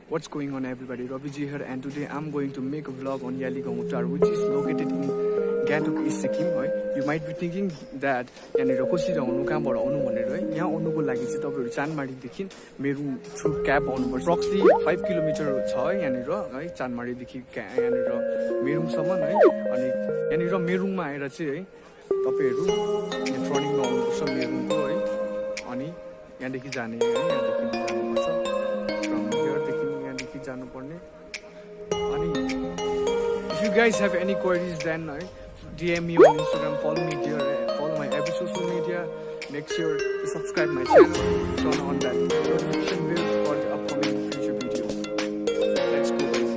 What's going on everybody, Ravi G here, and today I'm going to make a vlog on Yali Gangoo Tar, which is located in Gangtok, East Sikkim. You might be thinking that यहाँ कसरी आउनु कहाँबाट आउनु भनेर है यहाँ आउनुको लागि चाहिँ तपाईहरु चानमारीदेखि मेरुङ थ्रु क्याब आउनुपर्छ अप्रोक्सिमेटली 5 किलोमिटर छ यहाँनिर है चानमारीदेखि यहाँनिर मेरुङसम्म है अनि यहाँनिर मेरुङमा आएर चाहिँ है तपाईहरु ट्रनिङमा आउनुपर्छ मेरुङको है अनि यहाँदेखि जाने है यहाँदेखि जानुपर्छ फ्रम हियरदेखि यहाँदेखि जानुपर्ने अनि if you guys have any queries then DM me on Instagram, follow me here, follow my every social media. Make sure to subscribe my channel, turn on that notification bell for the upcoming future videos. Let's go guys.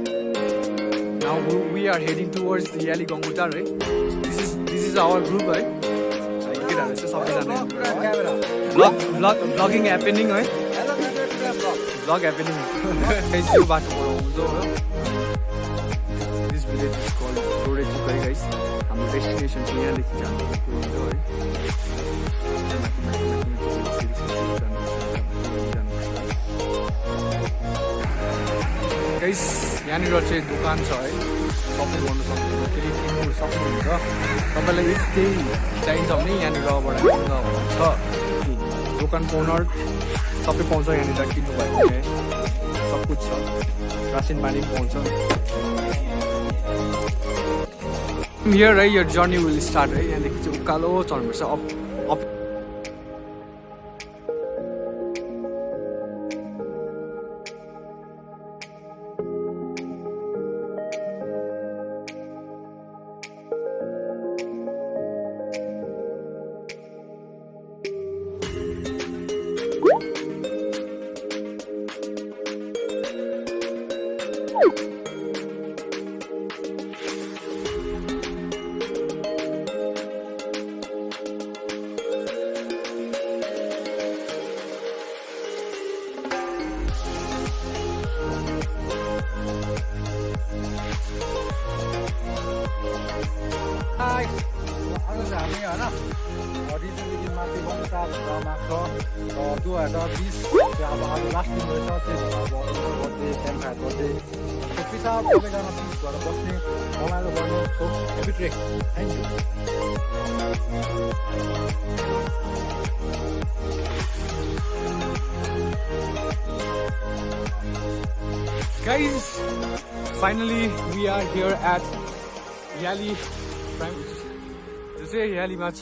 Now we are heading towards the Yali Gangoo Tar. This is our group right? Vlogging happening right? Vlog happening. This village is called guys. हाम्रो destination चाहिँ यहाँदेखि जानुपर्छ है guys यहाँनिर चाहिँ दोकान छ है सपिङ गर्नु सक्नुहुन्छ केही किन्नु सक्नुहुन्छ तपाईलाई यस केही चाहिन्छ भने यहाँनिरबाट छ दोकान कर्नर सबै पाउँछ यहाँनिर किन्नु भयो भने सब कुछ छ रासिन पानी पाउँछ Here right, your journey will start right यहाँदेखि चाहिँ उकालो चढ्नुपर्छ up Originally माथि बङ्का भित्रमा छ 2020 चाहिँ अब लास्टिङ रहेछ त्यही भएर गर्दै क्याम्प फायर गर्दै पिसाब सबैजना पिस भएर बस्ने रमाइलो गर्ने so heavy trek thank you Guys, finally we are here at Yali Primary जो चाहिँ यालीमा छ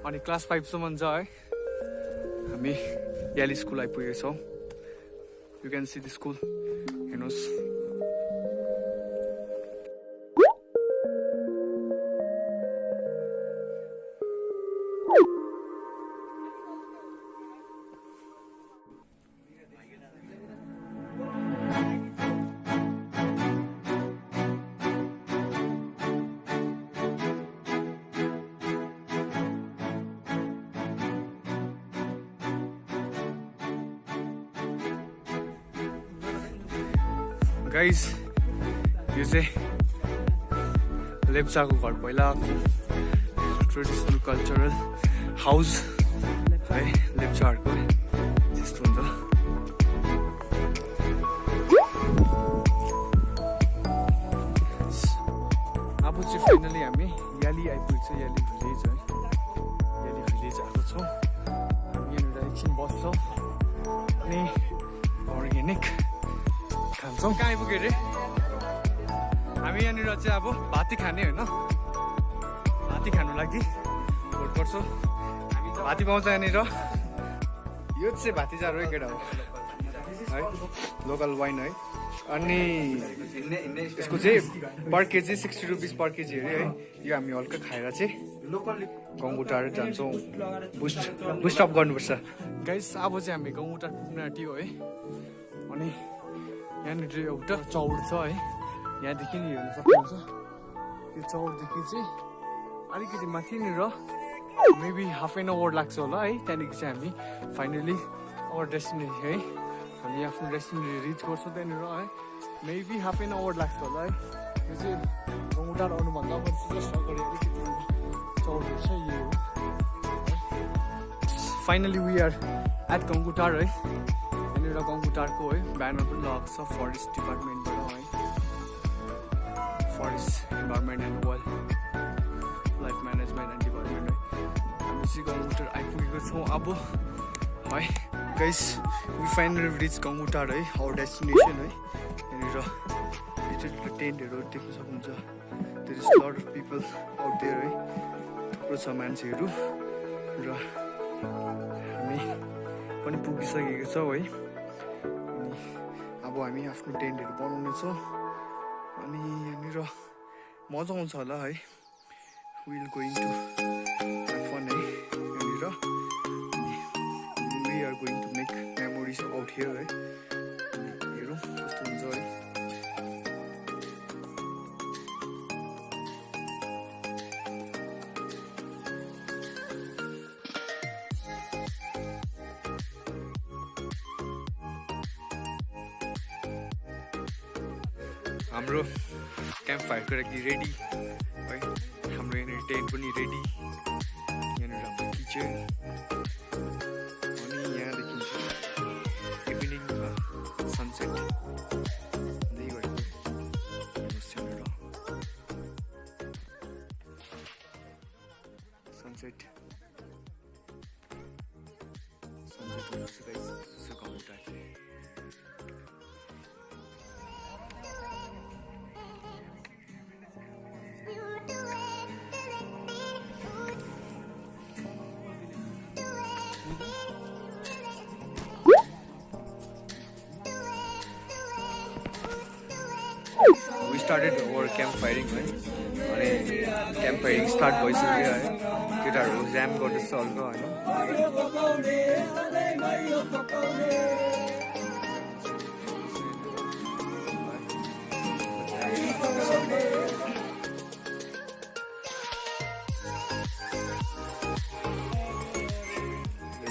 अनि क्लास 5 सम्म छ है हामी याली स्कुल आइपुगेका छौँ you can see the school हेर्नुहोस् गाइस यो चाहिँ लेप्चाको घर पहिला ट्रेडिसनल कल्चरल हाउस है लेप्चाहरूको त्यस्तो हुन्छ अब चाहिँ फाइनली हामी याली आइपुगेको छ याली भिलेज है याली भिलेज आएको छौँ हामी यहाँनिर एकछिन बस्छौँ अनि अर्ग्यानिक खान्छौँ कहाँ आइपुग्यो अरे हामी यहाँनिर चाहिँ अब भाती खाने होइन भाती खानु लागि भेट गर्छौँ भाती पाउँछ यहाँनिर यो चाहिँ भातीजार हो केटा हो है लोकल वाइन है अनि यसको चाहिँ पर केजी 60 रुपिस पर केजी अरे है यो हामी हल्का खाएर चाहिँ गङ्गू टार जान्छौँ बुस्ट अप गर्नुपर्छ गाइस अब चाहिँ हामी गङ्गू टार पुग्न आँट्यो है अनि यहाँनिर एउटा चौर छ है यहाँदेखि नि हेर्न सक्नुहुन्छ त्यो चौरदेखि चाहिँ अलिकति माथिनिर मेबी हाफ एन आवर लाग्छ होला है त्यहाँदेखि चाहिँ हामी फाइनली आवर डेस्टिनेसन है हामी आफ्नो डेस्टिनेसन रिच गर्छौँ त्यहाँनिर है मेबी हाफ एन आवर लाग्छ होला है यो चाहिँ गङ्गू टार आउनुभन्दा जस्ट अगाडि अलिकति चौरहरू छ यो हो finally we are at गङ्गू Tar है यहाँनिर यहाँनिर गङ्गू टारको है ब्यानर पनि लगाएको छ फरेस्ट डिपार्टमेन्टबाट है forest environment and wildlife management and department है हामी चाहिँ गङ्गू टार आइपुगेको छौँ अब है guys we finally reach Gangu Tar है आवर डेस्टिनेसन है यहाँनिर ठुलो टेन्टहरू देख्न सक्नुहुन्छ there is lot of people out there है थुप्रो छ मान्छेहरू र हामी पनि पुगिसकेको छौँ है अनि अब हामी आफ्नो टेन्टहरू बनाउनेछौँ अनि यहाँनिर मजा आउँछ होला है will going to have fun है यहाँनिर we are going to make memories out here है हेरौँ कस्तो हुन्छ है हाम्रो क्याम्प फायरको लागि रेडी है हाम्रो यहाँनिर टेन्ट पनि रेडी यहाँनिर हाम्रो किचन अनि यहाँ देखिन्छ इभिनिङ सनसेट हुँदै गरेको यहाँनिर सनसेट हुँदैछ गाइस गङ्गू टार We started our camp firing है अनि क्याम्प फायरिङ स्टार्ट भइसक्यो है केटाहरू ज्याम गर्दैछ हल्का होइन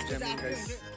Jamming guys.